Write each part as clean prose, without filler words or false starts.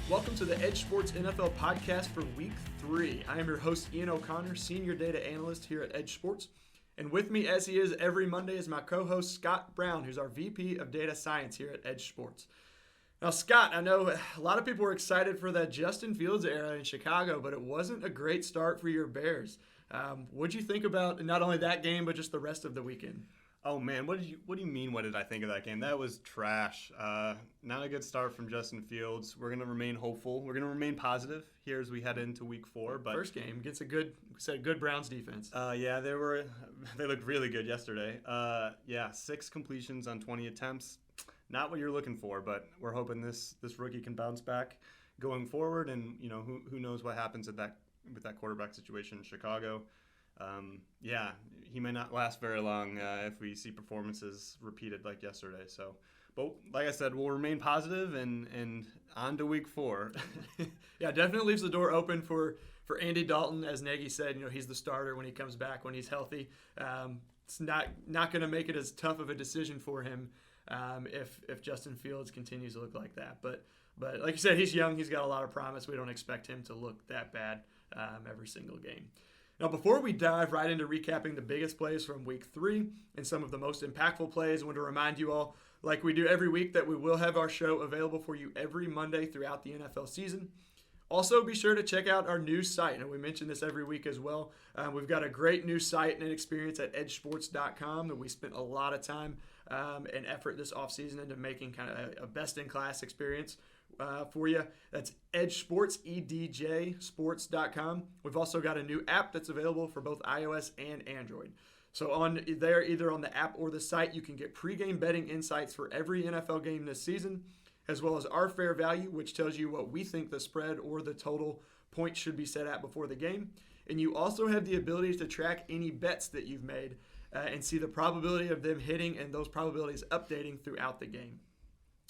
Welcome to the EdjSports NFL Podcast for Week 3. I am your host, Ian O'Connor, Senior Data Analyst here at EdjSports. And with me, as he is every Monday, is my co-host, Scott Brown, who's our VP of Data Science here at EdjSports. Now, Scott, I know a lot of people were excited for that Justin Fields era in Chicago, but it wasn't a great start for your Bears. What'd you think about not only that game, but just the rest of the weekend? Oh man, what do you mean? What did I think of that game? That was trash. Not a good start from Justin Fields. We're gonna remain hopeful. We're gonna remain positive here as we head into Week 4. But first game against a good Browns defense. Yeah, they looked really good yesterday. 6 completions on 20 attempts. Not what you're looking for, but we're hoping this rookie can bounce back going forward. And who knows what happens with that quarterback situation in Chicago. He may not last very long if we see performances repeated like yesterday. So, but like I said, we'll remain positive and on to Week 4. Yeah, definitely leaves the door open for Andy Dalton. As Nagy said, he's the starter when he comes back, when he's healthy. It's not going to make it as tough of a decision for him if Justin Fields continues to look like that. But like you said, he's young. He's got a lot of promise. We don't expect him to look that bad every single game. Now, before we dive right into recapping the biggest plays from Week 3 and some of the most impactful plays, I want to remind you all, like we do every week, that we will have our show available for you every Monday throughout the NFL season. Also, be sure to check out our new site, and we mention this every week as well. We've got a great new site and experience at EdjSports.com that we spent a lot of time and effort this offseason into making kind of a best-in-class experience for you. That's EdjSports, EdjSports.com. We've also got a new app that's available for both iOS and Android. So on there, either on the app or the site, you can get pregame betting insights for every NFL game this season, as well as our fair value, which tells you what we think the spread or the total points should be set at before the game. And you also have the ability to track any bets that you've made and see the probability of them hitting and those probabilities updating throughout the game.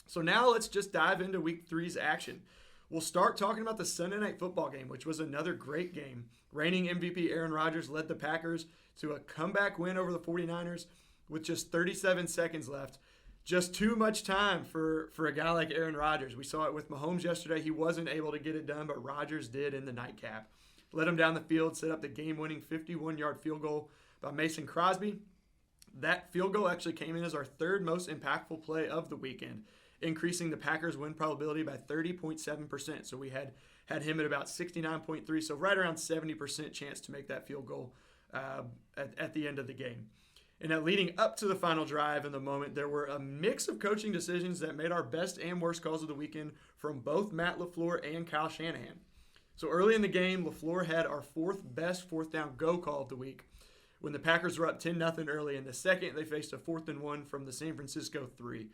So now let's just dive into Week 3's action. We'll start talking about the Sunday Night Football game, which was another great game. Reigning MVP Aaron Rodgers led the Packers to a comeback win over the 49ers with just 37 seconds left. Just too much time for a guy like Aaron Rodgers. We saw it with Mahomes yesterday. He wasn't able to get it done, but Rodgers did in the nightcap. Led him down the field, set up the game-winning 51-yard field goal by Mason Crosby. That field goal actually came in as our third most impactful play of the weekend, increasing the Packers' win probability by 30.7%. So we had him at about 69.3, so right around 70% chance to make that field goal at the end of the game. And now leading up to the final drive in the moment, there were a mix of coaching decisions that made our best and worst calls of the weekend from both Matt LaFleur and Kyle Shanahan. So early in the game, LaFleur had our fourth best fourth down go call of the week when the Packers were up 10-0 early. In the second, they faced a 4th and 1 from the San Francisco 3.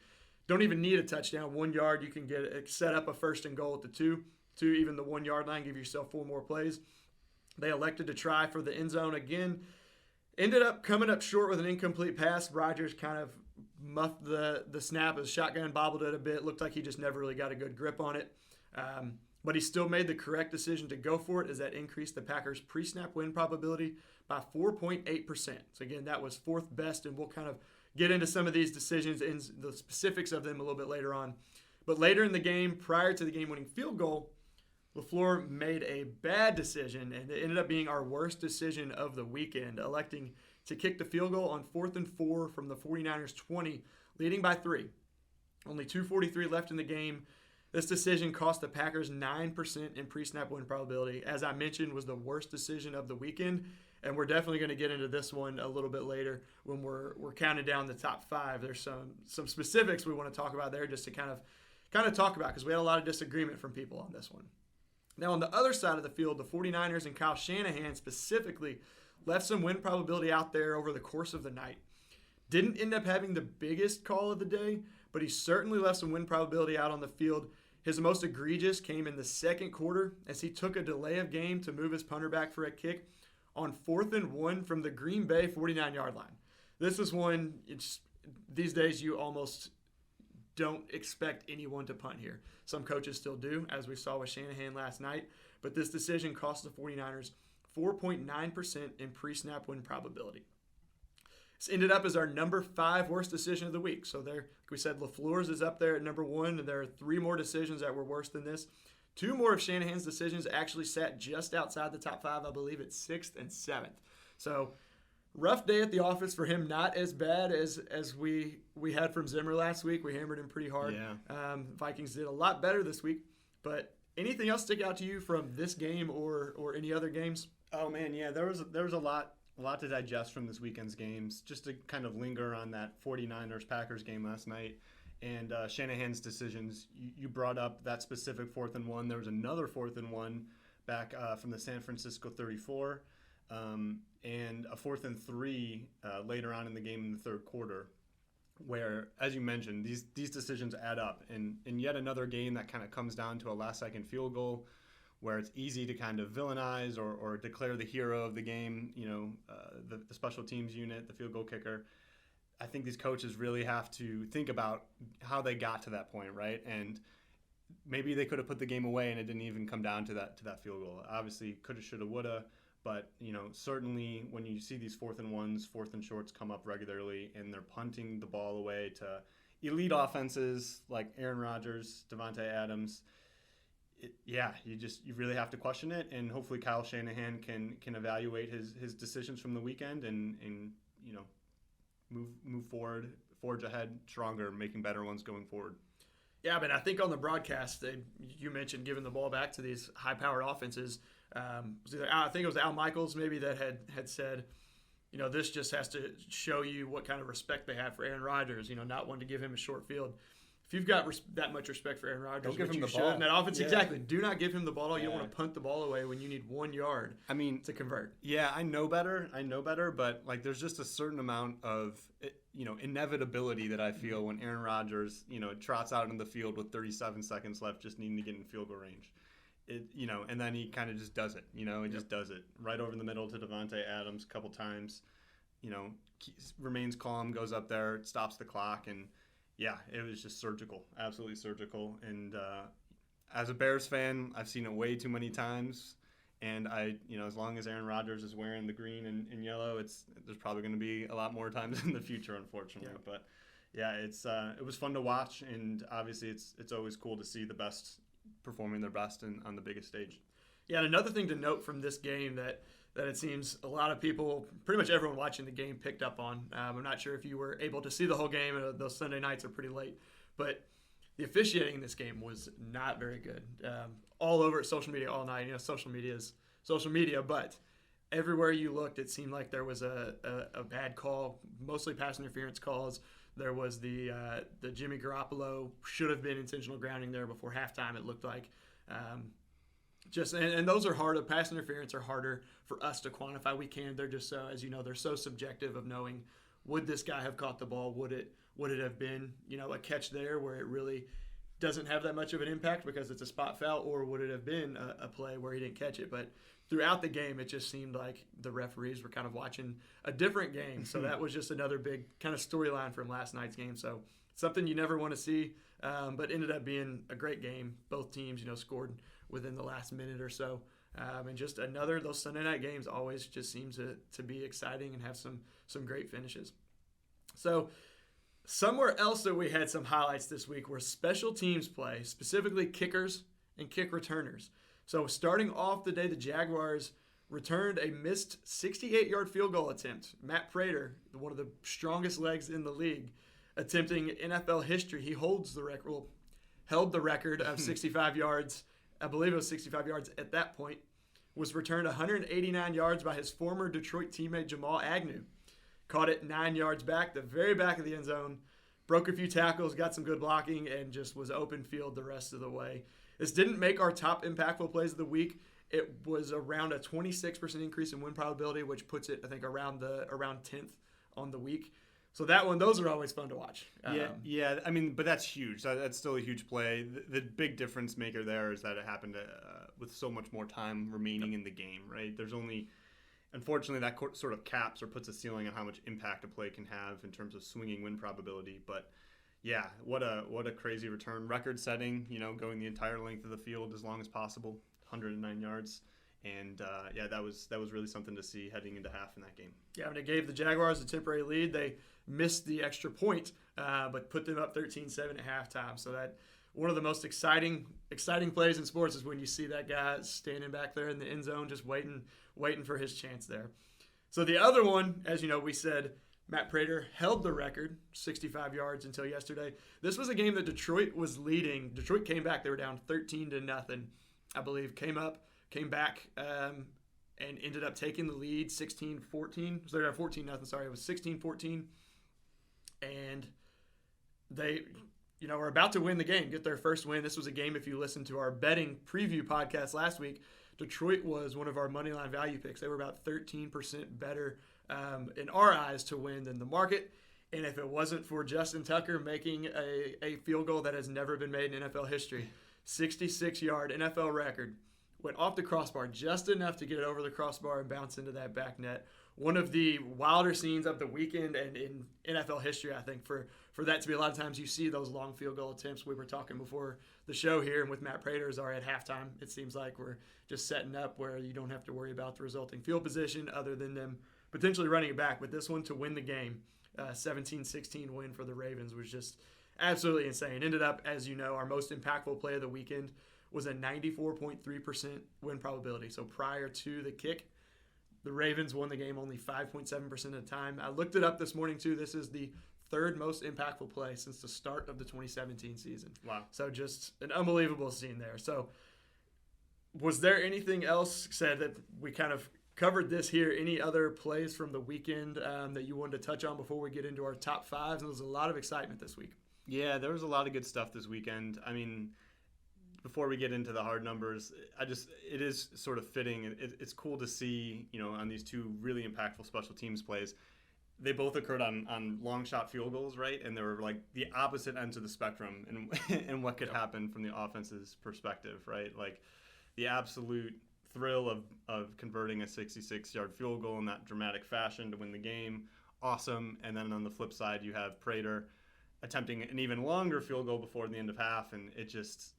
Don't even need a touchdown. 1 yard, you can set up a 1st and goal at the 2, even the 1 yard line, give yourself 4 more plays. They elected to try for the end zone again. Ended up coming up short with an incomplete pass. Rodgers kind of muffed the snap. His shotgun bobbled it a bit. Looked like he just never really got a good grip on it. But he still made the correct decision to go for it, as that increased the Packers' pre-snap win probability by 4.8%. So again, that was 4th best, and we'll kind of get into some of these decisions and the specifics of them a little bit later on. But later in the game, prior to the game-winning field goal, LaFleur made a bad decision, and it ended up being our worst decision of the weekend, electing to kick the field goal on 4th and 4 from the 49ers 20, leading by 3. Only 2:43 left in the game. This decision cost the Packers 9% in pre-snap win probability. As I mentioned, was the worst decision of the weekend, and we're definitely going to get into this one a little bit later when we're counting down the top 5. There's some specifics we want to talk about there just to kind of talk about, because we had a lot of disagreement from people on this one. Now, on the other side of the field, the 49ers and Kyle Shanahan specifically left some win probability out there over the course of the night. Didn't end up having the biggest call of the day, but he certainly left some win probability out on the field. His most egregious came in the second quarter as he took a delay of game to move his punter back for a kick on 4th and 1 from the Green Bay 49-yard line. This is one, these days you almost don't expect anyone to punt here. Some coaches still do, as we saw with Shanahan last night, but this decision cost the 49ers 4.9% in pre-snap win probability. This ended up as our number 5 worst decision of the week. So there, like we said, LaFleur's is up there at number 1, and there are 3 more decisions that were worse than this. 2 more of Shanahan's decisions actually sat just outside the top 5. I believe it's 6th and 7th. So rough day at the office for him. Not as bad as we had from Zimmer last week. We hammered him pretty hard. Yeah. Vikings did a lot better this week. But anything else stick out to you from this game or any other games? Oh man, yeah, there was a lot to digest from this weekend's games. Just to kind of linger on that 49ers-Packers game last night and Shanahan's decisions. You brought up that specific 4th and 1. There was another 4th and 1 back from the San Francisco 34, and a 4th and 3 later on in the game in the third quarter, where, as you mentioned, these decisions add up. And yet another game that kind of comes down to a last-second field goal, where it's easy to kind of villainize or declare the hero of the game, the special teams unit, the field goal kicker. I think these coaches really have to think about how they got to that point, right? And maybe they could have put the game away and it didn't even come down to that field goal. Obviously, coulda, shoulda, woulda. But, certainly when you see these 4th and 1s, 4th and shorts come up regularly and they're punting the ball away to elite offenses like Aaron Rodgers, Devontae Adams, you really have to question it, and hopefully Kyle Shanahan can evaluate his decisions from the weekend and move forge ahead stronger, making better ones going forward. Yeah, but I think on the broadcast, you mentioned giving the ball back to these high-powered offenses. I think it was Al Michaels maybe that had said, this just has to show you what kind of respect they have for Aaron Rodgers, not wanting to give him a short field. If you've got that much respect for Aaron Rodgers, don't give him the should ball in that offense, yeah. Exactly. Do not give him the ball. You don't want to punt the ball away when you need 1 yard. To convert. Yeah, I know better, but there's just a certain amount of inevitability that I feel when Aaron Rodgers trots out in the field with 37 seconds left, just needing to get in field goal range. And then he kind of just does it. Just does it right over the middle to Devontae Adams a couple times. Remains calm, goes up there, stops the clock, and. Yeah, it was just surgical, absolutely surgical. And as a Bears fan, I've seen it way too many times. And as long as Aaron Rodgers is wearing the green and yellow, there's probably going to be a lot more times in the future, unfortunately. Yeah. But yeah, it was fun to watch, and obviously it's always cool to see the best performing their best on the biggest stage. Yeah, and another thing to note from this game that it seems a lot of people, pretty much everyone watching the game, picked up on. I'm not sure if you were able to see the whole game. Those Sunday nights are pretty late. But the officiating in this game was not very good. All over social media all night. Social media is social media, but everywhere you looked, it seemed like there was a bad call, mostly pass interference calls. There was the Jimmy Garoppolo should have been intentional grounding there before halftime, it looked like. And those are harder. Pass interference are harder for us to quantify. We can. They're just so, as you know, they're so subjective of knowing, would this guy have caught the ball? Would it have been, a catch there where it really doesn't have that much of an impact because it's a spot foul, or would it have been a play where he didn't catch it? But throughout the game, it just seemed like the referees were kind of watching a different game. So that was just another big kind of storyline from last night's game. So something you never want to see, but ended up being a great game. Both teams, scored within the last minute or so. And just those Sunday night games always just seem to be exciting and have some great finishes. So somewhere else that we had some highlights this week were special teams play, specifically kickers and kick returners. So starting off the day, the Jaguars returned a missed 68-yard field goal attempt. Matt Prater, one of the strongest legs in the league, attempting NFL history. He held the record of 65 yards. I believe it was 65 yards at that point. Was returned 189 yards by his former Detroit teammate Jamal Agnew. Caught it 9 yards back, the very back of the end zone. Broke a few tackles, got some good blocking, and just was open field the rest of the way. This didn't make our top impactful plays of the week. It was around a 26% increase in win probability, which puts it, I think, around 10th on the week. So those are always fun to watch. Yeah. I mean, but that's huge. That's still a huge play. The big difference maker there is that it happened with so much more time remaining in the game, right? There's only, unfortunately, that sort of caps or puts a ceiling on how much impact a play can have in terms of swinging win probability. But yeah, what a crazy return, record-setting. Going the entire length of the field as long as possible, 109 yards. And that was really something to see heading into half in that game. Yeah, and it gave the Jaguars a temporary lead. They missed the extra point, but put them up 13-7 at halftime. So that one of the most exciting plays in sports is when you see that guy standing back there in the end zone just waiting for his chance there. So the other one, as you know, we said Matt Prater held the record, 65 yards until yesterday. This was a game that Detroit was leading. Detroit came back. They were down 13-0, I believe. Came back, and ended up taking the lead 16-14. So they're down 14-0. Sorry, it was 16-14. And they, were about to win the game, get their first win. This was a game, if you listened to our betting preview podcast last week, Detroit was one of our moneyline value picks. They were about 13% better in our eyes to win than the market. And if it wasn't for Justin Tucker making a field goal that has never been made in NFL history, 66-yard NFL record, went off the crossbar just enough to get it over the crossbar and bounce into that back net. One of the wilder scenes of the weekend and in NFL history, I think, for that to be. A lot of times you see those long field goal attempts. We were talking before the show here, and with Matt Prater's are at halftime. It seems like we're just setting up where you don't have to worry about the resulting field position other than them potentially running it back. But this one to win the game, 17-16 win for the Ravens, was just absolutely insane. Ended up, as you know, our most impactful play of the weekend was a 94.3% win probability. So prior to the kick, the Ravens won the game only 5.7% of the time. I looked it up this morning, too. This is the third most impactful play since the start of the 2017 season. Wow. So just an unbelievable scene there. So was there anything else said that we kind of covered this here? Any other plays from the weekend that you wanted to touch on before we get into our top fives? And there was a lot of excitement this week. Yeah, there was a lot of good stuff this weekend. I mean, before we get into the hard numbers, it is sort of fitting. It's cool to see, on these two really impactful special teams plays, they both occurred on long shot field goals, right? And they were like the opposite ends of the spectrum and what could happen from the offense's perspective, right? Like the absolute thrill of converting a 66-yard field goal in that dramatic fashion to win the game. Awesome. And then on the flip side, you have Prater attempting an even longer field goal before the end of half, and it just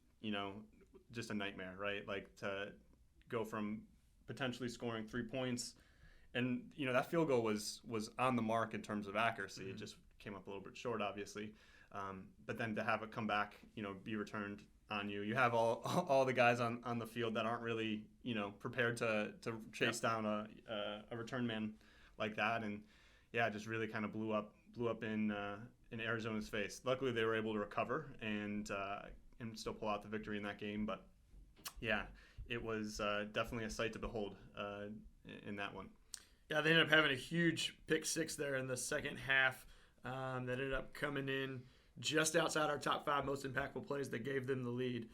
a nightmare, right? Like to go from potentially scoring 3 points, and that field goal was on the mark in terms of accuracy. Mm-hmm. It just came up a little bit short, obviously. But then to have it come back, be returned on you. You have all the guys on the field that aren't really prepared to chase down a return man like that, and yeah, just really kind of blew up in Arizona's face. Luckily, they were able to recover and still pull out the victory in that game. But yeah, it was definitely a sight to behold in that one. Yeah, they ended up having a huge pick six there in the second half that ended up coming in just outside our top five most impactful plays that gave them the lead.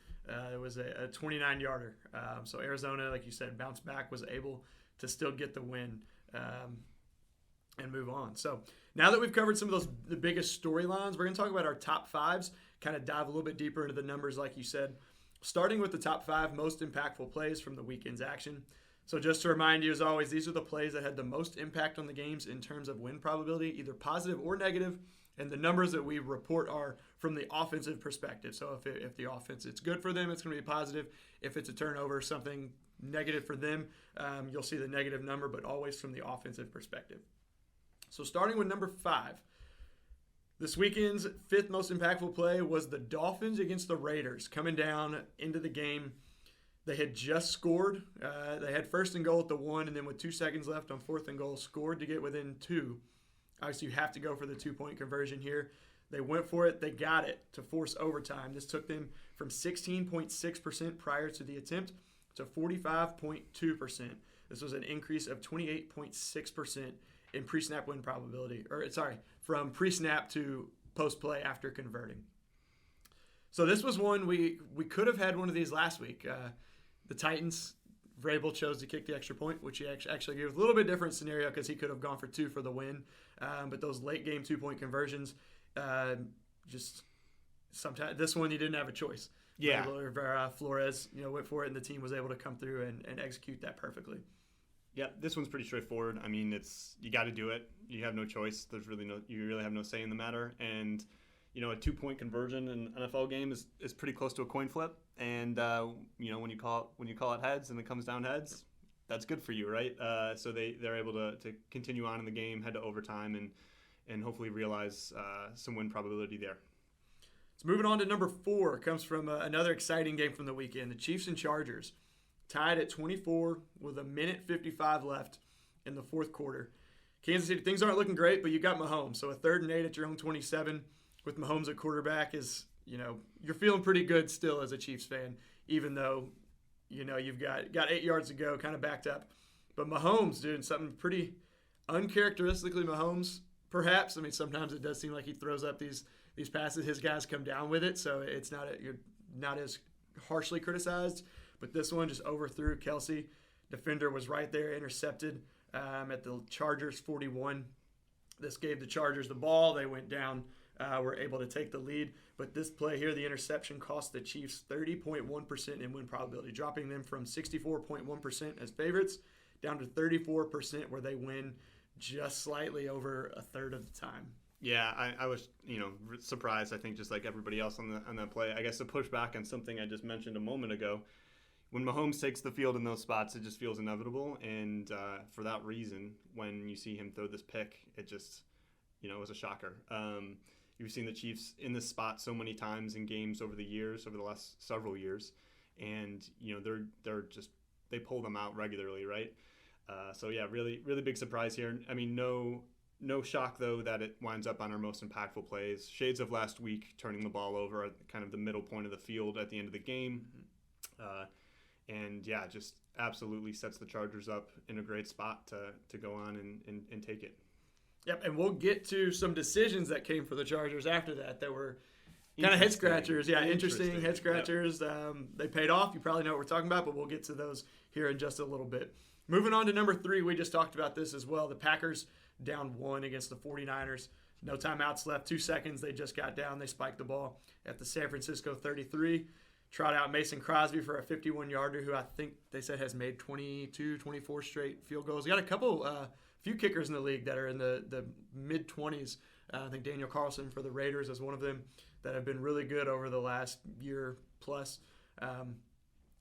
It was a 29-yarder. So Arizona, like you said, bounced back, was able to still get the win and move on. So now that we've covered some of the biggest storylines, we're going to talk about our top fives, kind of dive a little bit deeper into the numbers, like you said, starting with the top five most impactful plays from the weekend's action. So just to remind you, as always, these are the plays that had the most impact on the games in terms of win probability, either positive or negative, and the numbers that we report are from the offensive perspective. So if the offense, it's good for them, it's going to be positive. If it's a turnover, something negative for them, you'll see the negative number, but always from the offensive perspective. So starting with number 5, this weekend's fifth most impactful play was the Dolphins against the Raiders. Coming down into the game, they had just scored. They had first and goal at the 1, and then with 2 seconds left on fourth and goal, scored to get within 2. Obviously, you have to go for the 2-point conversion here. They went for it. They got it to force overtime. This took them from 16.6% prior to the attempt to 45.2%. This was an increase of 28.6% in pre-snap win probability. From pre-snap to post-play after converting. So this was one we could have had one of these last week. The Titans, Frable chose to kick the extra point, which he actually gave a little bit different scenario because he could have gone for 2 for the win. But those late game 2-point conversions, just sometimes this one you didn't have a choice. Yeah. Flores, went for it, and the team was able to come through and execute that perfectly. Yeah, this one's pretty straightforward. I mean, you got to do it. You have no choice. You really have no say in the matter. And a 2-point conversion in an NFL game is pretty close to a coin flip. And when you call it heads and it comes down heads, that's good for you, right? So they're able to continue on in the game, head to overtime, and hopefully realize some win probability there. So moving on to number 4 comes from another exciting game from the weekend. The Chiefs and Chargers tied at 24 with 1:55 left in the fourth quarter. Kansas City, things aren't looking great, but you got Mahomes. So a 3rd and 8 at your own 27 with Mahomes at quarterback is, you're feeling pretty good still as a Chiefs fan, even though, you've got 8 yards to go, kind of backed up. But Mahomes doing something pretty uncharacteristically Mahomes, perhaps. I mean, sometimes it does seem like he throws up these passes. His guys come down with it, so it's you're not as harshly criticized. But this one just overthrew Kelsey. Defender was right there, intercepted at the Chargers 41. This gave the Chargers the ball. They went down, were able to take the lead. But this play here, the interception, cost the Chiefs 30.1% in win probability, dropping them from 64.1% as favorites down to 34% where they win just slightly over a third of the time. Yeah, I was, surprised. I think just like everybody else on that play. I guess to push back on something I just mentioned a moment ago, when Mahomes takes the field in those spots, it just feels inevitable. And for that reason, when you see him throw this pick, it just, it was a shocker. You've seen the Chiefs in this spot so many times in games over the last several years, and they pull them out regularly, right? So yeah, really, really big surprise here. I mean, no shock, though, that it winds up on our most impactful plays. Shades of last week, turning the ball over at kind of the middle point of the field at the end of the game. And, yeah, just absolutely sets the Chargers up in a great spot to go on and take it. Yep, and we'll get to some decisions that came for the Chargers after that were kind of head-scratchers. Yeah, interesting head-scratchers. Yep. They paid off. You probably know what we're talking about, but we'll get to those here in just a little bit. Moving on to number 3, we just talked about this as well. The Packers down 1 against the 49ers. No timeouts left, 2 seconds. They just got down. They spiked the ball at the San Francisco 33. Trot out Mason Crosby for a 51-yarder who I think they said has made 22, 24 straight field goals. You got a few kickers in the league that are in the mid-20s. I think Daniel Carlson for the Raiders is one of them that have been really good over the last year plus.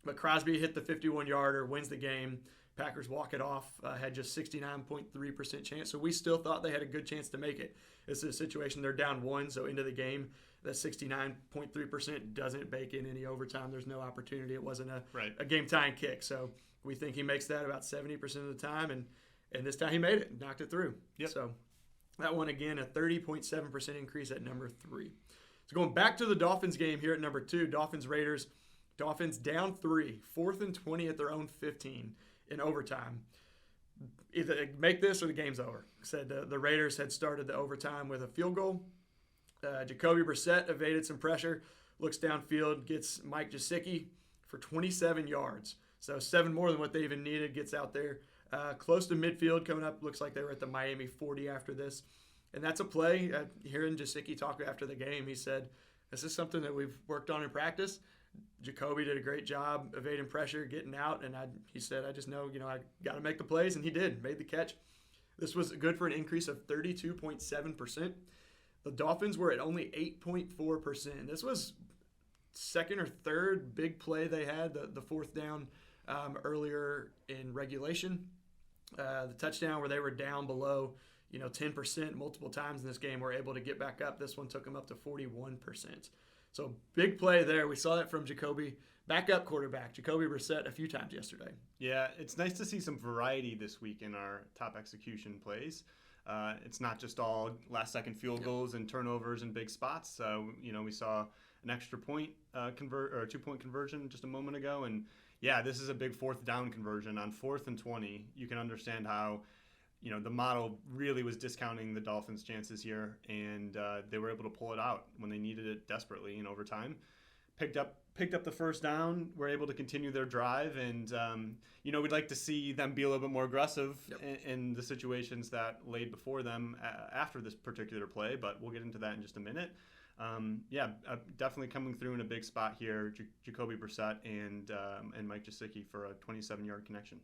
But Crosby hit the 51-yarder, wins the game. Packers walk it off, had just 69.3% chance. So we still thought they had a good chance to make it. This is a situation they're down 1, so into the game, that 69.3% doesn't bake in any overtime. There's no opportunity. It wasn't a game-tying kick. So we think he makes that about 70% of the time, and this time he made it, knocked it through. Yep. So that one, again, a 30.7% increase at number 3. So going back to the Dolphins game here at number 2, Dolphins-Raiders. Dolphins down 3, 4th and 20 at their own 15 in overtime. Either make this or the game's over. Said the Raiders had started the overtime with a field goal. Jacoby Brissett evaded some pressure, looks downfield, gets Mike Gesicki for 27 yards. So 7 more than what they even needed, gets out there. Close to midfield coming up. Looks like they were at the Miami 40 after this. And that's a play. Hearing Gesicki talk after the game, he said, this is something that we've worked on in practice. Jacoby did a great job evading pressure, getting out, and he said, I just know, I got to make the plays, and he did, made the catch. This was good for an increase of 32.7%. The Dolphins were at only 8.4%. This was second or third big play they had, the 4th down earlier in regulation. The touchdown where they were down below 10% multiple times in this game were able to get back up. This one took them up to 41%. So big play there. We saw that from Jacoby, backup quarterback, Jacoby Brissett, a few times yesterday. Yeah, it's nice to see some variety this week in our top execution plays. It's not just all last-second field goals and turnovers and big spots. We saw an extra point or 2-point conversion just a moment ago, and yeah, this is a big 4th down conversion on 4th and 20. You can understand how the model really was discounting the Dolphins' chances here, and they were able to pull it out when they needed it desperately in overtime. Picked up the 1st down, were able to continue their drive, and we'd like to see them be a little bit more aggressive in the situations that laid before them after this particular play, but we'll get into that in just a minute. Definitely coming through in a big spot here, Jacoby Brissett and Mike Gesicki for a 27-yard connection.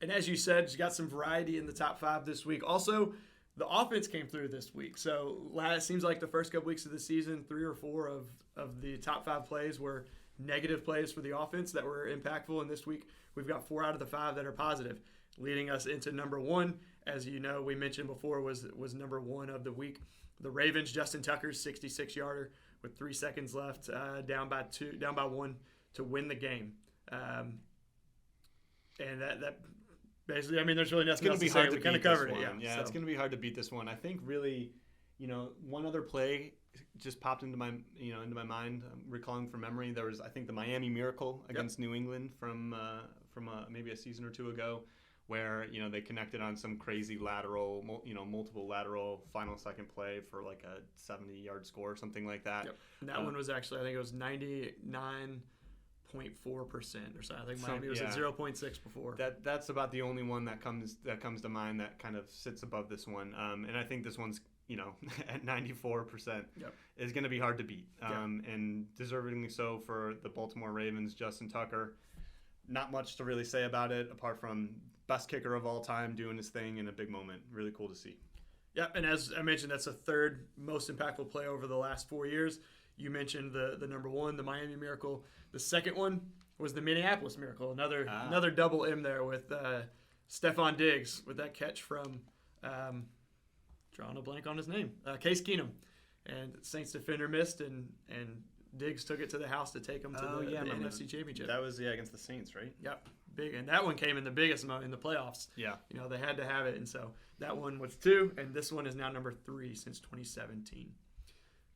And as you said, you got some variety in the top 5 this week. Also, the offense came through this week. So it seems like the first couple weeks of the season, 3 or 4 of the top 5 plays were negative plays for the offense that were impactful. And this week, we've got 4 out of the 5 that are positive, leading us into number 1. As you know, we mentioned before, was number 1 of the week. The Ravens, Justin Tucker's 66-yarder with 3 seconds left, down by 1 to win the game. And that basically, I mean, there's really nothing else to say. We kind of covered it. Yeah, So. It's going to be hard to beat this one. I think really, one other play just popped into my mind. I'm recalling from memory. There was, I think, the Miami Miracle against New England from maybe a season or two ago, where they connected on some crazy lateral, multiple lateral final second play for like a 70-yard score or something like that. Yep. And that one was actually, I think it was 99.4% or something. I think Miami was at 0.6 before. That's about the only one that comes to mind that kind of sits above this one. And I think this one's at 94% is going to be hard to beat. And deservingly so for the Baltimore Ravens. Justin Tucker, not much to really say about it apart from best kicker of all time doing his thing in a big moment. Really cool to see. Yep, and as I mentioned, that's the third most impactful play over the last 4 years. You mentioned the number one, the Miami Miracle. The second one was the Minneapolis Miracle. Another double M there with Stephon Diggs with that catch from drawing a blank on his name, Case Keenum. And Saints defender missed, and Diggs took it to the house to take them to the NFC Championship. That was against the Saints, right? Yep, big, and that one came in the biggest moment in the playoffs. Yeah, they had to have it, and so that one was 2, and this one is now number 3 since 2017.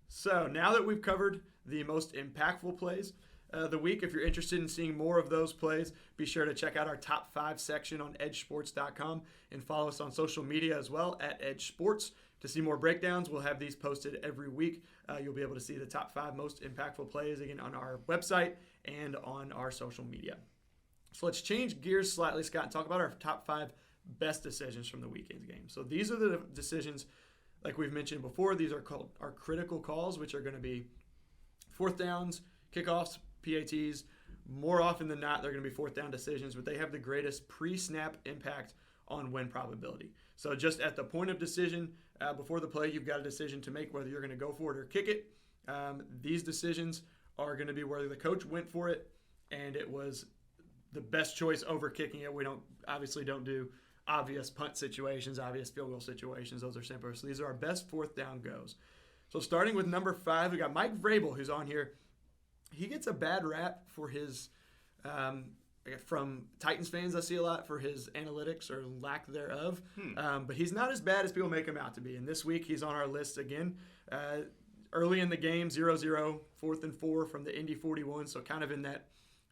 So now that we've covered the most impactful plays of the week, if you're interested in seeing more of those plays, be sure to check out our top 5 section on EdjSports.com and follow us on social media as well at EdjSports. To see more breakdowns, we'll have these posted every week. You'll be able to see the top 5 most impactful plays again on our website and on our social media. So let's change gears slightly, Scott, and talk about our top 5 best decisions from the weekend's game. So these are the decisions, like we've mentioned before, these are called our critical calls, which are going to be 4th downs, kickoffs, PATs. More often than not, they're going to be 4th down decisions, but they have the greatest pre-snap impact on win probability. So just at the point of decision, before the play, you've got a decision to make whether you're going to go for it or kick it. These decisions are going to be whether the coach went for it and it was the best choice over kicking it. We don't do obvious punt situations, obvious field goal situations. Those are simpler. So these are our best 4th down goes. So starting with number 5, we got Mike Frable, who's on here. He gets a bad rap for his, from Titans fans I see a lot, for his analytics or lack thereof. But he's not as bad as people make him out to be. And this week he's on our list again. Early in the game, 0-0, 4th and 4 from the Indy 41. So kind of in that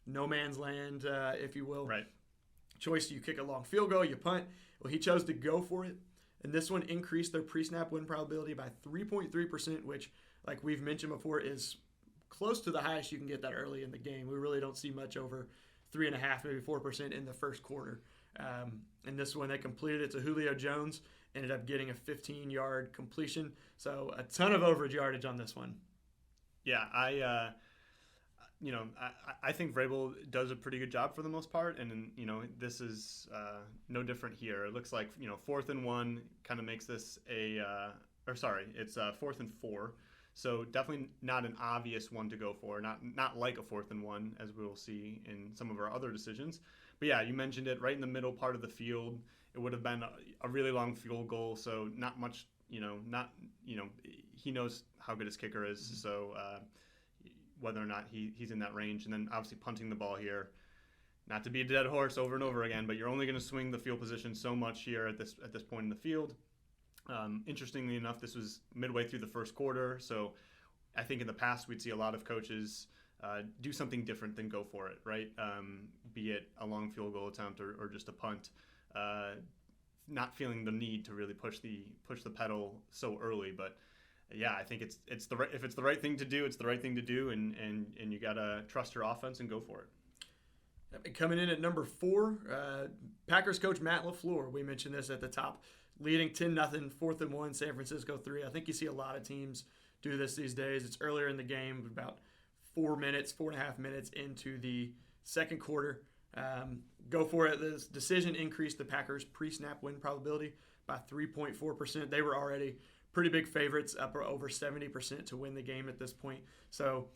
no man's land, if you will. Right. Choice, you kick a long field goal, you punt. Well, he chose to go for it. And this one increased their pre-snap win probability by 3.3%, which, like we've mentioned before, is close to the highest you can get that early in the game. We really don't see much over 3.5%, maybe 4% in the first quarter. And this one, they completed it to Julio Jones, ended up getting a 15-yard completion. So a ton of overage yardage on this one. Yeah, I think Frable does a pretty good job for the most part, and this is no different here. It looks like 4th and 1 kind of makes this it's 4th and 4. So definitely not an obvious one to go for, not like a 4th and 1 as we will see in some of our other decisions. But yeah, you mentioned it, right in the middle part of the field. It would have been a really long field goal, so not much. He knows how good his kicker is, so whether or not he's in that range, and then obviously punting the ball here. Not to be a dead horse over and over again, but you're only going to swing the field position so much here at this point in the field. Interestingly enough, this was midway through the first quarter, so I think in the past we'd see a lot of coaches do something different than go for it, right? Be it a long field goal attempt or just a punt. Not feeling the need to really push the pedal so early, but yeah, I think if it's the right thing to do, it's the right thing to do, and you gotta trust your offense and go for it. Coming in at number 4, Packers coach Matt LaFleur. We mentioned this at the top. Leading 10-0, 4th and 1, San Francisco 3. I think you see a lot of teams do this these days. It's earlier in the game, about 4.5 minutes into the second quarter. Go for it. This decision increased the Packers' pre-snap win probability by 3.4%. They were already pretty big favorites, up over 70% to win the game at this point. So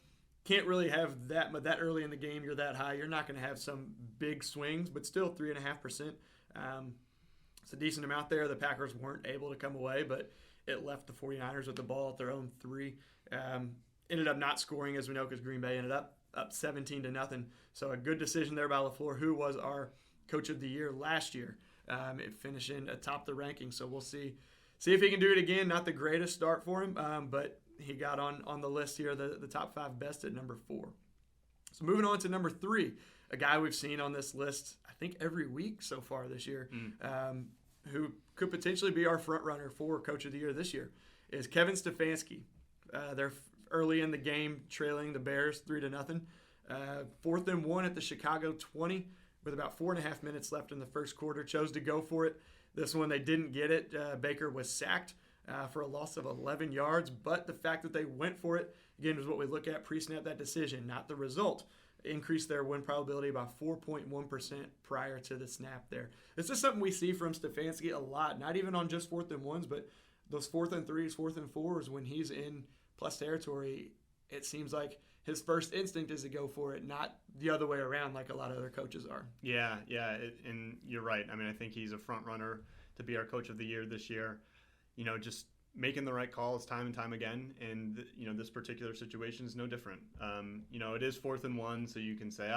can't really have that early in the game. You're that high. You're not going to have some big swings, but still 3.5%. It's a decent amount there. The Packers weren't able to come away, but it left the 49ers with the ball at their own 3. ended up not scoring, as we know, because Green Bay ended up 17-0. So a good decision there by LaFleur, who was our Coach of the Year last year, finishing atop the rankings. So we'll see if he can do it again. Not the greatest start for him, but he got on the list here, the top 5 best at number 4. So moving on to number 3, a guy we've seen on this list, I think, every week so far this year, who could potentially be our front runner for Coach of the Year this year, is Kevin Stefanski. They're early in the game, trailing the Bears 3-0. 4th and 1 at the Chicago 20 with about 4.5 minutes left in the first quarter. Chose to go for it. This one they didn't get it. Baker was sacked for a loss of 11 yards, but the fact that they went for it, again, is what we look at pre-snap, that decision, not the result. Increased their win probability by 4.1% prior to the snap there. This is something we see from Stefanski a lot, not even on just 4th and 1s, but those 4th and 3s, 4th and 4s, when he's in plus territory, it seems like his first instinct is to go for it, not the other way around like a lot of other coaches are. Yeah, and you're right. I mean, I think he's a front runner to be our Coach of the Year this year. Just making the right calls time and time again, and this particular situation is no different. It is 4th and 1, so you can say,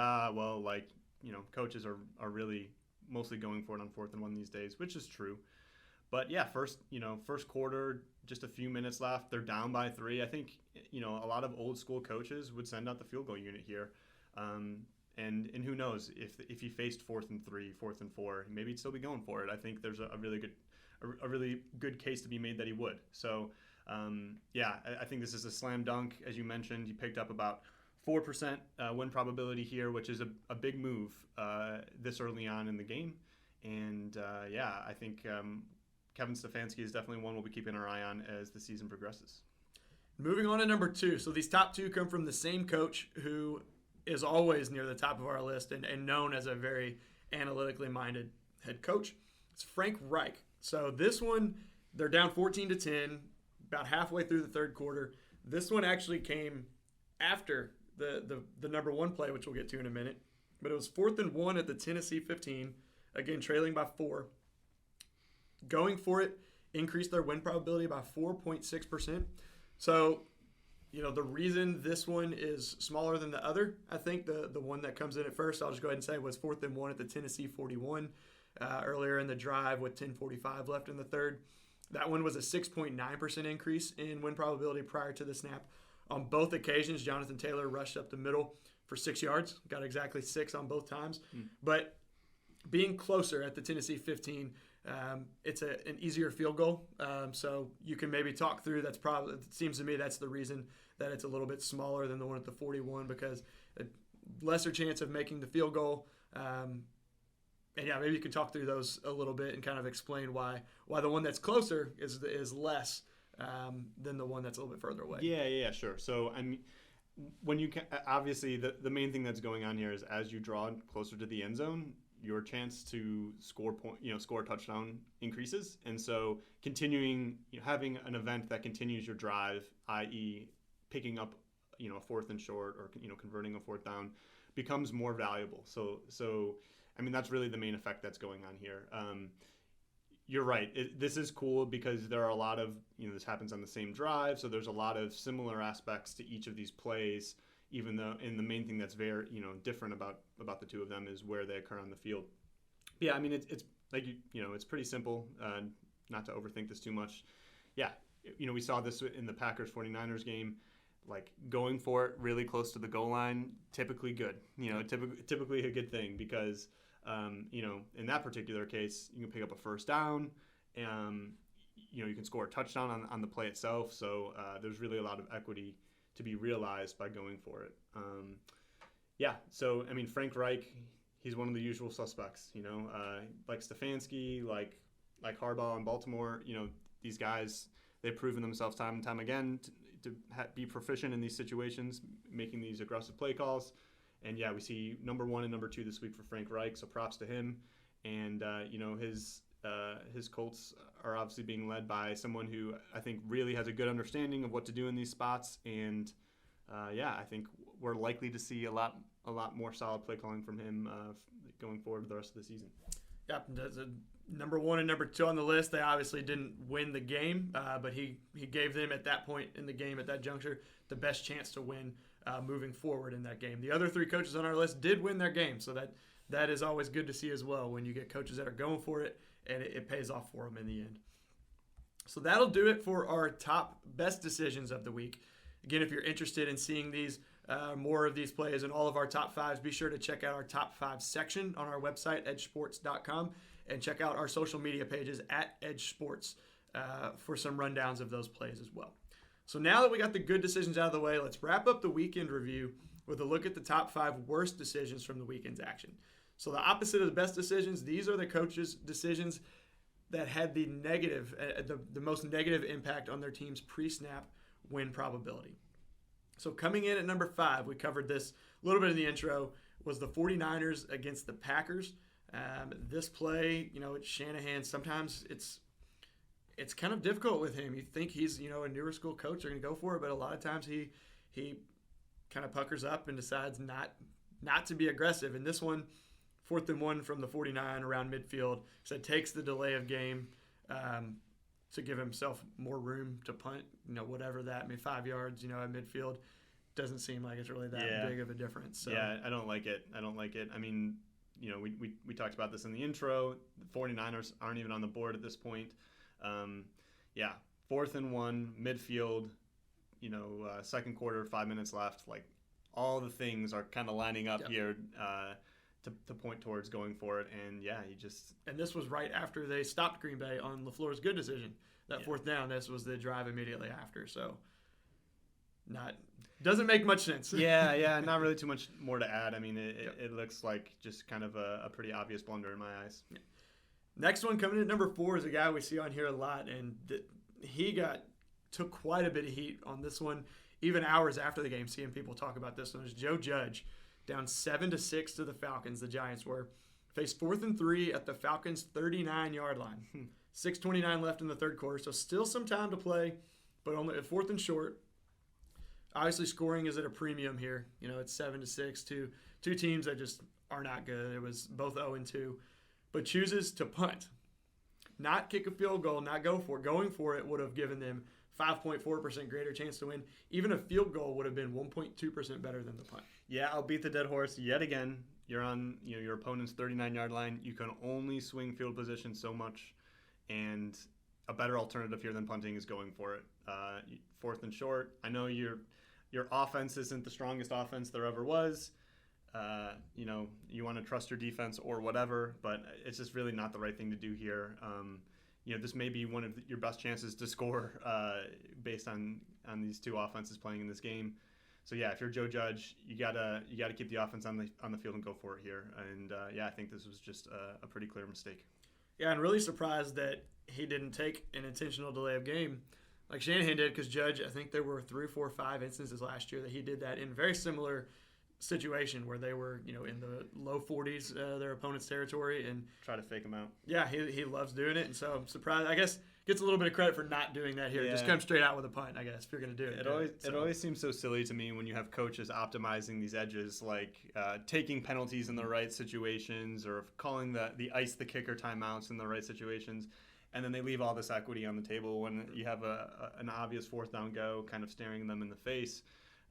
coaches are really mostly going for it on 4th and 1 these days, which is true. But yeah, first quarter, just a few minutes left, they're down by 3. I think a lot of old school coaches would send out the field goal unit here, and who knows if he faced 4th and 3, 4th and 4, maybe he'd still be going for it. I think there's a really good case to be made that he would. So I think this is a slam dunk. As you mentioned, he picked up about 4% win probability here, which is a big move this early on in the game. And I think Kevin Stefanski is definitely one we'll be keeping our eye on as the season progresses. Moving on to number 2. So these top 2 come from the same coach who is always near the top of our list and known as a very analytically minded head coach. It's Frank Reich. So this one, they're down 14-10, about halfway through the third quarter. This one actually came after the number 1 play, which we'll get to in a minute. But it was 4th and 1 at the Tennessee 15, again trailing by 4. Going for it increased their win probability by 4.6%. So, the reason this one is smaller than the other, I think the one that comes in at first, I'll just go ahead and say, was 4th and 1 at the Tennessee 41 earlier in the drive with 10:45 left in the third. That one was a 6.9% increase in win probability prior to the snap. On both occasions, Jonathan Taylor rushed up the middle for 6 yards, got exactly 6 on both times. But being closer at the Tennessee 15, it's an easier field goal, so you can maybe talk through. It seems to me that's the reason that it's a little bit smaller than the one at the 41, because a lesser chance of making the field goal. Maybe you could talk through those a little bit and kind of explain why the one that's closer is less than the one that's a little bit further away. Yeah, sure. So I mean, when you obviously the main thing that's going on here is as you draw closer to the end zone, your chance to score a touchdown increases. And so continuing, having an event that continues your drive, i.e. picking up, a 4th and short or, converting a 4th down, becomes more valuable. So I mean, that's really the main effect that's going on here. You're right. This is cool because there are a lot of, this happens on the same drive. So there's a lot of similar aspects to each of these plays, even though, and the main thing that's very, different about the two of them is where they occur on the field. Yeah, I mean, it's like, it's pretty simple, not to overthink this too much. Yeah, we saw this in the Packers 49ers game, like going for it really close to the goal line, typically good, typically a good thing because, in that particular case, you can pick up a first down, and, you can score a touchdown on the play itself. So there's really a lot of equity to be realized by going for it. So I mean, Frank Reich, he's one of the usual suspects. Like Stefanski, like Harbaugh in Baltimore. These guys, they've proven themselves time and time again to be proficient in these situations, making these aggressive play calls. And yeah, we see number 1 and number 2 this week for Frank Reich. So props to him. And his Colts are obviously being led by someone who I think really has a good understanding of what to do in these spots. And I think we're likely to see a lot more solid play calling from him going forward the rest of the season. Yeah, that's number 1 and number 2 on the list, they obviously didn't win the game, but he gave them at that point in the game, at that juncture, the best chance to win moving forward in that game. The other 3 coaches on our list did win their game, so that is always good to see as well when you get coaches that are going for it, and it pays off for them in the end. So that'll do it for our top best decisions of the week. Again, if you're interested in seeing these, more of these plays and all of our top 5s, be sure to check out our top 5 section on our website, EdjSports.com, and check out our social media pages at EdjSports for some rundowns of those plays as well. So now that we got the good decisions out of the way, let's wrap up the weekend review with a look at the top 5 worst decisions from the weekend's action. So the opposite of the best decisions, these are the coaches' decisions that had the negative, the most negative impact on their team's pre-snap win probability. So coming in at number 5, we covered this a little bit in the intro, was the 49ers against the Packers. This play, it's Shanahan. Sometimes it's kind of difficult with him. You think he's, a newer school coach, they're going to go for it, but a lot of times he kind of puckers up and decides not to be aggressive. And this one, 4th and 1 from the 49 around midfield, so it takes the delay of game to give himself more room to punt, whatever that, 5 yards, at midfield. Doesn't seem like it's really that big of a difference. So. Yeah, I don't like it. I mean, we talked about this in the intro. The 49ers aren't even on the board at this point. 4th and 1, midfield, second quarter, 5 minutes left. Like, all the things are kind of lining up here to point towards going for it. And, he just... And this was right after they stopped Green Bay on LaFleur's good decision. That 4th down, this was the drive immediately after. So, doesn't make much sense. Not really too much more to add. I mean, it looks like just kind of a pretty obvious blunder in my eyes. Yeah. Next one coming in at number 4 is a guy we see on here a lot, and he took quite a bit of heat on this one, even hours after the game, seeing people talk about this one. It was Joe Judge, down 7-6 to the Falcons, the Giants were. Faced 4th and 3 at the Falcons' 39-yard line. 6:29 left in the third quarter, so still some time to play, but only at 4th and short. Obviously, scoring is at a premium here. It's 7-6 to 2 teams that just are not good. It was both 0-2. But chooses to punt, not kick a field goal, not go for it. Going for it would have given them 5.4% greater chance to win. Even a field goal would have been 1.2% better than the punt. Yeah, I'll beat the dead horse yet again. You're on your opponent's 39-yard line. You can only swing field position so much, and a better alternative here than punting is going for it. 4th and short. I know your offense isn't the strongest offense there ever was. You want to trust your defense or whatever, but it's just really not the right thing to do here. This may be one of your best chances to score based on these 2 offenses playing in this game. So if you're Joe Judge, you gotta keep the offense on the field and go for it here. And I think this was just a pretty clear mistake. Yeah, and really surprised that he didn't take an intentional delay of game like Shanahan did, because Judge, I think there were 3, 4, 5 instances last year that he did that in very similar situation where they were, in the low 40s, their opponent's territory, and try to fake them out. Yeah, he loves doing it, and so I'm surprised. I guess gets a little bit of credit for not doing that here. Yeah. Just come straight out with a punt, I guess, if you're going to do it. It always seems so silly to me when you have coaches optimizing these edges, like taking penalties in the right situations or calling the ice the kicker timeouts in the right situations, and then they leave all this equity on the table when you have an obvious 4th down go, kind of staring them in the face.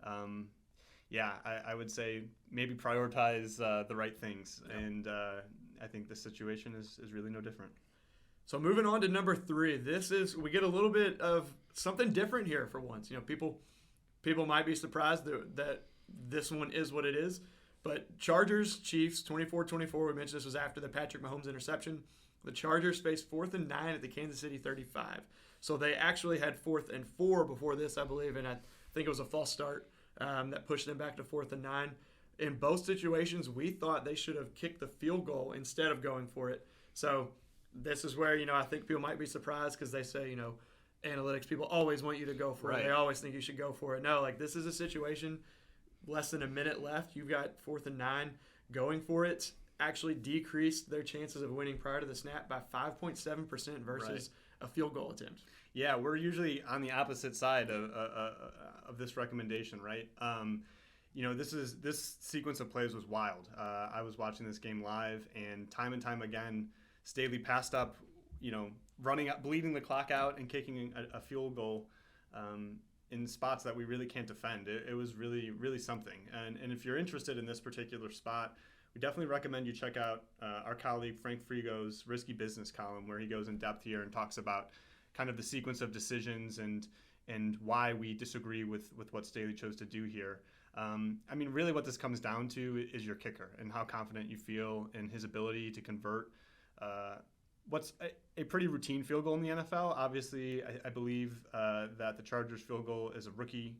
I would say maybe prioritize the right things, and I think this situation is really no different. So moving on to number 3, we get a little bit of something different here for once. People might be surprised that this one is what it is, but Chargers, Chiefs, 24-24. We mentioned this was after the Patrick Mahomes interception. The Chargers faced 4th and 9 at the Kansas City 35. So they actually had 4th and 4 before this, I believe, and I think it was a false start. That pushed them back to 4th and 9. In both situations, we thought they should have kicked the field goal instead of going for it. So this is where, I think people might be surprised because they say, analytics people always want you to go for it. They always think you should go for it. No, this is a situation, less than a minute left. You've got 4th and 9. Going for it actually decreased their chances of winning prior to the snap by 5.7% versus a field goal attempt. Yeah, we're usually on the opposite side of this recommendation, right? This sequence of plays was wild. I was watching this game live, and time again, Staley passed up, running up, bleeding the clock out and kicking a field goal in spots that we really can't defend. It was really, really something. And if you're interested in this particular spot, we definitely recommend you check out our colleague Frank Frigo's Risky Business column, where he goes in depth here and talks about kind of the sequence of decisions and why we disagree with what Staley chose to do here. Really what this comes down to is your kicker and how confident you feel in his ability to convert what's a pretty routine field goal in the NFL. Obviously, I believe that the Chargers field goal is a rookie.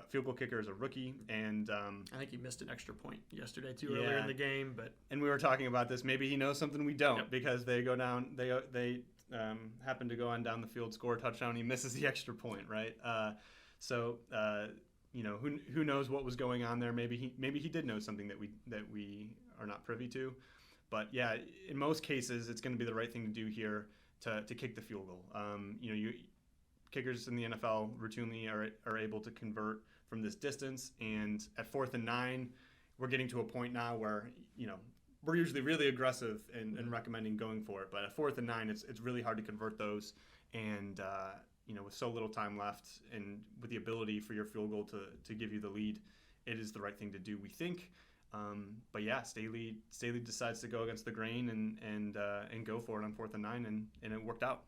Field goal kicker is a rookie, and I think he missed an extra point yesterday too earlier in the game. And we were talking about this. Maybe he knows something we don't, because they go down. They happen to go on down the field, score a touchdown. He misses the extra point, right? Who knows what was going on there? Maybe he did know something that we are not privy to. But yeah, in most cases, it's going to be the right thing to do here to kick the field goal. Kickers in the NFL routinely are able to convert from this distance, and at 4th and 9, we're getting to a point now where we're usually really aggressive in recommending going for it. But at 4th and 9, it's really hard to convert those, and with so little time left and with the ability for your field goal to give you the lead, it is the right thing to do, we think. But yeah, Staley decides to go against the grain and go for it on 4th and 9, and it worked out.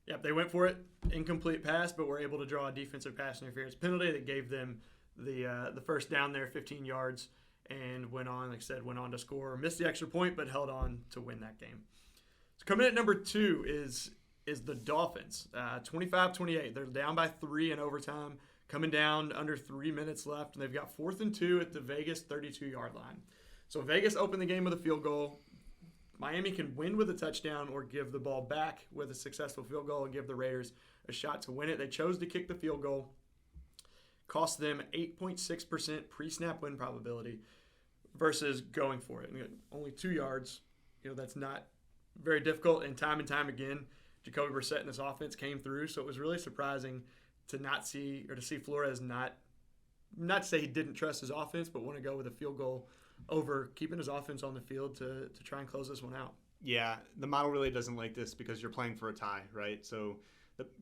Yep, they went for it. Incomplete pass, but were able to draw a defensive pass interference penalty that gave them the first down there, 15 yards, and went on to score. Missed the extra point, but held on to win that game. So coming in at number 2 is the Dolphins, 25-28. They're down by 3 in overtime, coming down under 3 minutes left, and they've got 4th and 2 at the Vegas 32-yard line. So Vegas opened the game with a field goal. Miami can win with a touchdown or give the ball back with a successful field goal and give the Raiders a shot to win it. They chose to kick the field goal. Cost them 8.6% pre-snap win probability versus going for it. Only 2 yards. That's not very difficult. And time again, Jacoby Brissett and this offense came through. So it was really surprising to see Flores not to say he didn't trust his offense, but want to go with a field goal over keeping his offense on the field to try and close this one out. Yeah, the model really doesn't like this because you're playing for a tie, right? So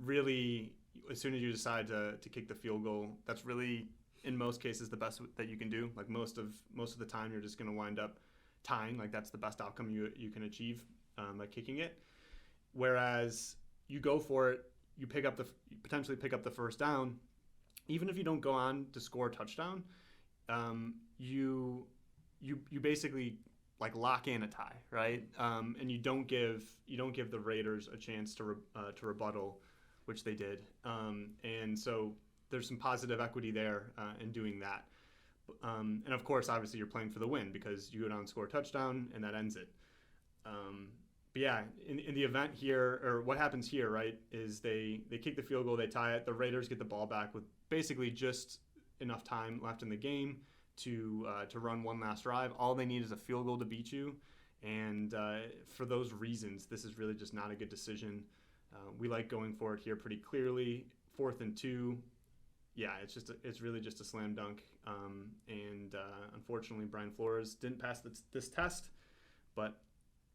really, as soon as you decide to kick the field goal, that's really, in most cases, the best that you can do. Like most of the time, you're just going to wind up tying. Like that's the best outcome you can achieve by kicking it. Whereas you go for it, you potentially pick up the first down. Even if you don't go on to score a touchdown, you basically like lock in a tie, right? And you don't give the Raiders a chance to rebuttal, which they did. And so there's some positive equity there in doing that. And of course, obviously, you're playing for the win because you go down and score a touchdown, and that ends it. But yeah, in the event here, or what happens here, right, is they kick the field goal, they tie it. The Raiders get the ball back with basically just enough time left in the game to run one last drive. All they need is a field goal to beat you, and for those reasons, this is really just not a good decision. We like going for it here pretty clearly. 4th and 2, yeah, it's really just a slam dunk. And unfortunately, Brian Flores didn't pass this test, but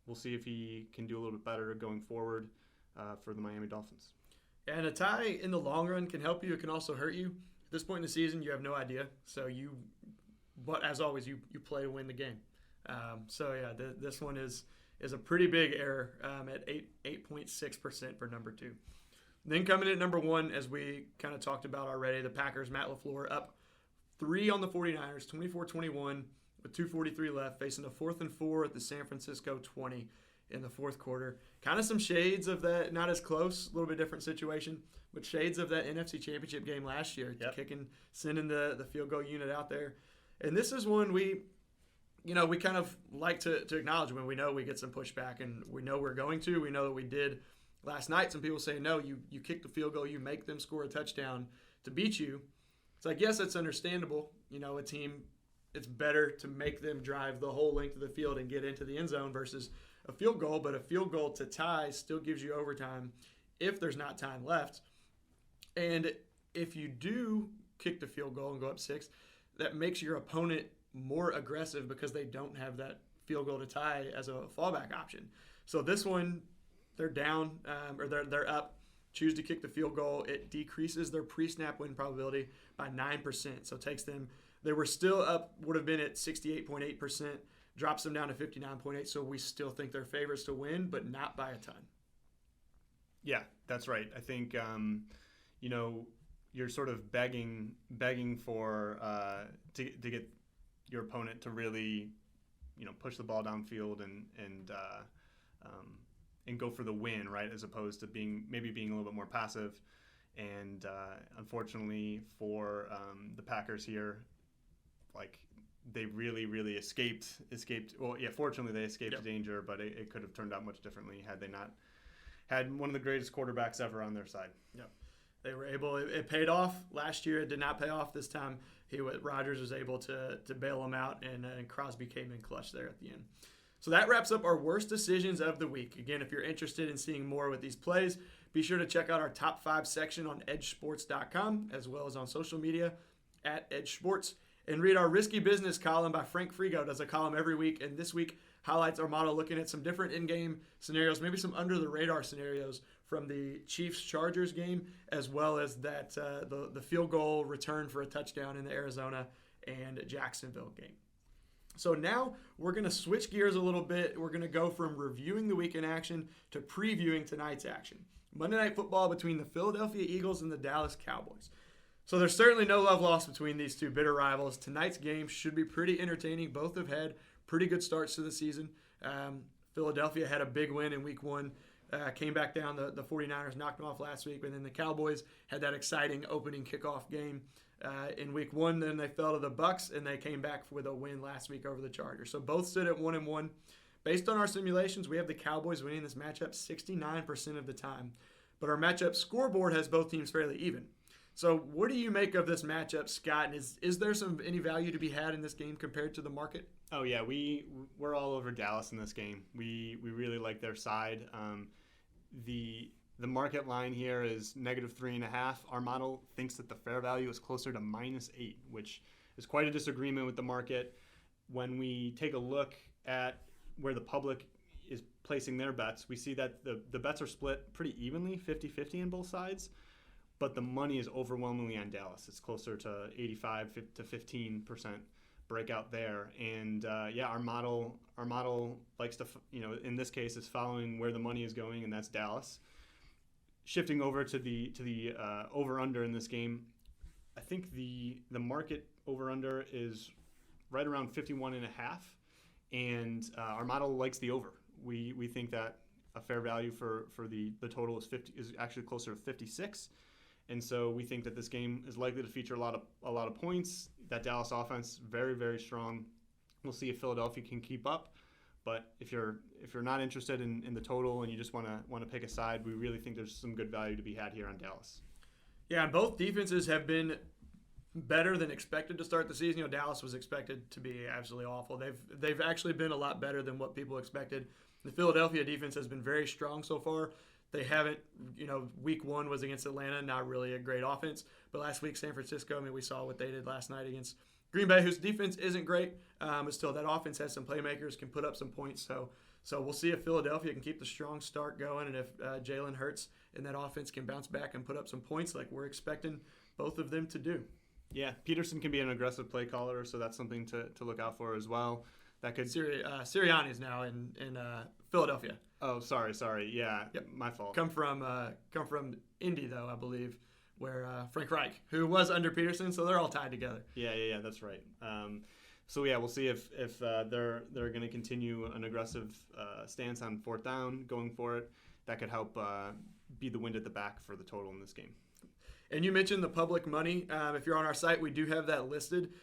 we'll see if he can do a little bit better going forward for the Miami Dolphins. And a tie in the long run can help you. It can also hurt you. At this point in the season, you have no idea. But as always, you play to win the game. This one is a pretty big error at 8.6% for number 2. Then coming in at number 1, as we kind of talked about already, the Packers, Matt LaFleur, up 3 on the 49ers, 24-21, with 2:43 left, facing a 4th and 4 at the San Francisco 20 in the fourth quarter. Kind of some shades of that, not as close, a little bit different situation, but shades of that NFC Championship game last year, sending the field goal unit out there. And this is one we kind of like to acknowledge when we know we get some pushback, and we know we're going to. We know that we did last night. Some people say, no, you kick the field goal, you make them score a touchdown to beat you. It's like, yes, it's understandable. A team, it's better to make them drive the whole length of the field and get into the end zone versus a field goal, but a field goal to tie still gives you overtime if there's not time left. And if you do kick the field goal and go up 6, that makes your opponent more aggressive because they don't have that field goal to tie as a fallback option. So this one, they're down or they're up. Choose to kick the field goal. It decreases their pre-snap win probability by 9%. So it takes them. They were still up, would have been at 68.8%. Drops them down to 59.8%. So we still think they're favorites to win, but not by a ton. Yeah, that's right. I think you're sort of begging for to get your opponent to really push the ball downfield and go for the win, right? As opposed to being a little bit more passive. And unfortunately for the Packers here, they really escaped. Well, yeah, fortunately they escaped danger, but it could have turned out much differently had they not had one of the greatest quarterbacks ever on their side. Yep. They were able. It paid off last year. It did not pay off this time. Rodgers was able to bail him out, and Crosby came in clutch there at the end. So that wraps up our worst decisions of the week. Again, if you're interested in seeing more with these plays, be sure to check out our top 5 section on EdjSports.com, as well as on social media at EdjSports. And read our Risky Business column by Frank Frigo. Does a column every week, and this week highlights our model looking at some different in-game scenarios, maybe some under-the-radar scenarios from the Chiefs-Chargers game, as well as that the field goal return for a touchdown in the Arizona and Jacksonville game. So now we're going to switch gears a little bit. We're going to go from reviewing the week in action to previewing tonight's action. Monday Night Football between the Philadelphia Eagles and the Dallas Cowboys. So there's certainly no love lost between these two bitter rivals. Tonight's game should be pretty entertaining. Both have had pretty good starts to the season. Philadelphia had a big win in week 1. Came back down. The 49ers knocked them off last week. And then the Cowboys had that exciting opening kickoff game in week 1. Then they fell to the Bucs, and they came back with a win last week over the Chargers. So both stood at 1-1. Based on our simulations, we have the Cowboys winning this matchup 69% of the time. But our matchup scoreboard has both teams fairly even. So what do you make of this matchup, Scott? And is there any value to be had in this game compared to the market? Oh, yeah. We're all over Dallas in this game. We really like their side. The market line here is -3.5. Our model thinks that the fair value is closer to -8, which is quite a disagreement with the market. When we take a look at where the public is placing their bets, we see that the bets are split pretty evenly, 50-50 on both sides. But the money is overwhelmingly on Dallas. It's closer to 85 to 15% breakout there. And our model likes to, in this case, is following where the money is going, and that's Dallas. Shifting over to the over/under in this game, I think the market over/under is right around 51.5, and our model likes the over. We think that a fair value for the total is actually closer to 56. And so we think that this game is likely to feature a lot of points. That Dallas offense very, very strong. We'll see if Philadelphia can keep up. But if you're not interested in the total and you just want to pick a side, we really think there's some good value to be had here on Dallas. Yeah, and both defenses have been better than expected to start the season. Dallas was expected to be absolutely awful. They've actually been a lot better than what people expected. The Philadelphia defense has been very strong so far. They haven't, week 1 was against Atlanta, not really a great offense. But last week, San Francisco, we saw what they did last night against Green Bay, whose defense isn't great. But still, that offense has some playmakers, can put up some points. So we'll see if Philadelphia can keep the strong start going, and if Jalen Hurts and that offense can bounce back and put up some points like we're expecting both of them to do. Yeah, Peterson can be an aggressive play caller, so that's something to look out for as well. That could Sirianni's now in Philadelphia. Oh, sorry. Yeah, yep. My fault. Come from Indy, though, I believe, where Frank Reich, who was under Peterson, so they're all tied together. Yeah, that's right. We'll see if they're going to continue an aggressive stance on 4th down, going for it. That could help be the wind at the back for the total in this game. And you mentioned the public money. If you're on our site, we do have that listed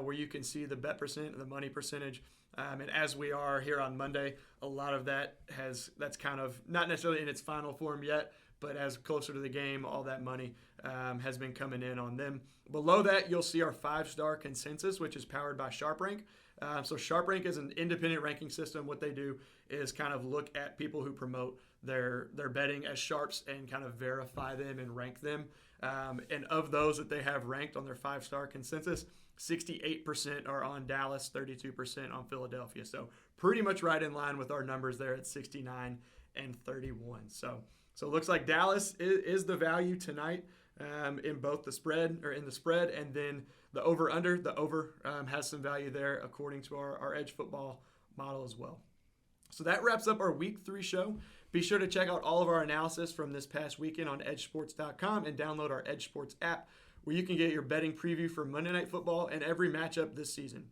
where you can see the bet percent, the money percentage. And as we are here on Monday, a lot of that's kind of not necessarily in its final form yet, but as closer to the game, all that money has been coming in on them. Below that, you'll see our 5-star consensus, which is powered by SharpRank. So SharpRank is an independent ranking system. What they do is kind of look at people who promote their betting as sharps and kind of verify them and rank them. And of those that they have ranked on their 5-star consensus, 68% are on Dallas, 32% on Philadelphia. So pretty much right in line with our numbers there at 69 and 31. So it looks like Dallas is the value tonight in both the spread and then the over-under. The over has some value there according to our Edge Football model as well. So that wraps up our Week 3 show. Be sure to check out all of our analysis from this past weekend on EdjSports.com and download our Edge Sports app, where you can get your betting preview for Monday Night Football and every matchup this season.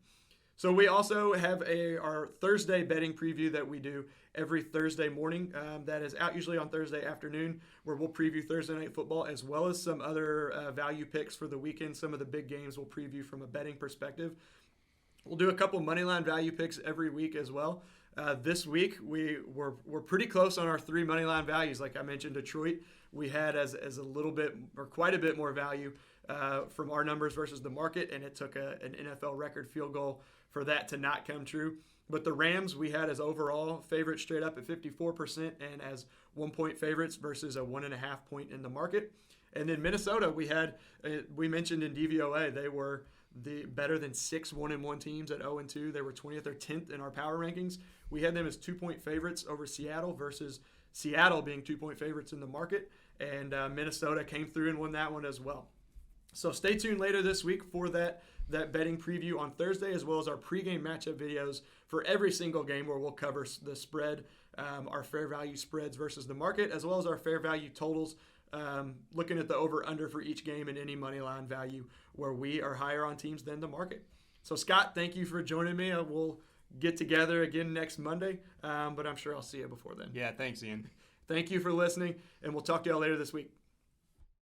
So we also have our Thursday betting preview that we do every Thursday morning. That is out usually on Thursday afternoon, where we'll preview Thursday Night Football as well as some other value picks for the weekend. Some of the big games we'll preview from a betting perspective. We'll do a couple moneyline value picks every week as well. This week we're pretty close on our 3 moneyline values. Like I mentioned, Detroit we had as a little bit or quite a bit more value from our numbers versus the market, and it took an NFL record field goal for that to not come true. But the Rams we had as overall favorites straight up at 54% and as 1-point favorites versus a 1.5 point in the market. And then Minnesota we mentioned in DVOA they were the better than 6 1-1 teams at 0-2. They were 20th or 10th in our power rankings. We had them as 2-point favorites over Seattle versus Seattle being 2-point favorites in the market. And Minnesota came through and won that one as well. So stay tuned later this week for that betting preview on Thursday, as well as our pregame matchup videos for every single game, where we'll cover the spread, our fair value spreads versus the market, as well as our fair value totals, looking at the over-under for each game and any money line value where we are higher on teams than the market. So, Scott, thank you for joining me. We'll get together again next Monday, but I'm sure I'll see you before then. Yeah, thanks, Ian. Thank you for listening, and we'll talk to y'all later this week.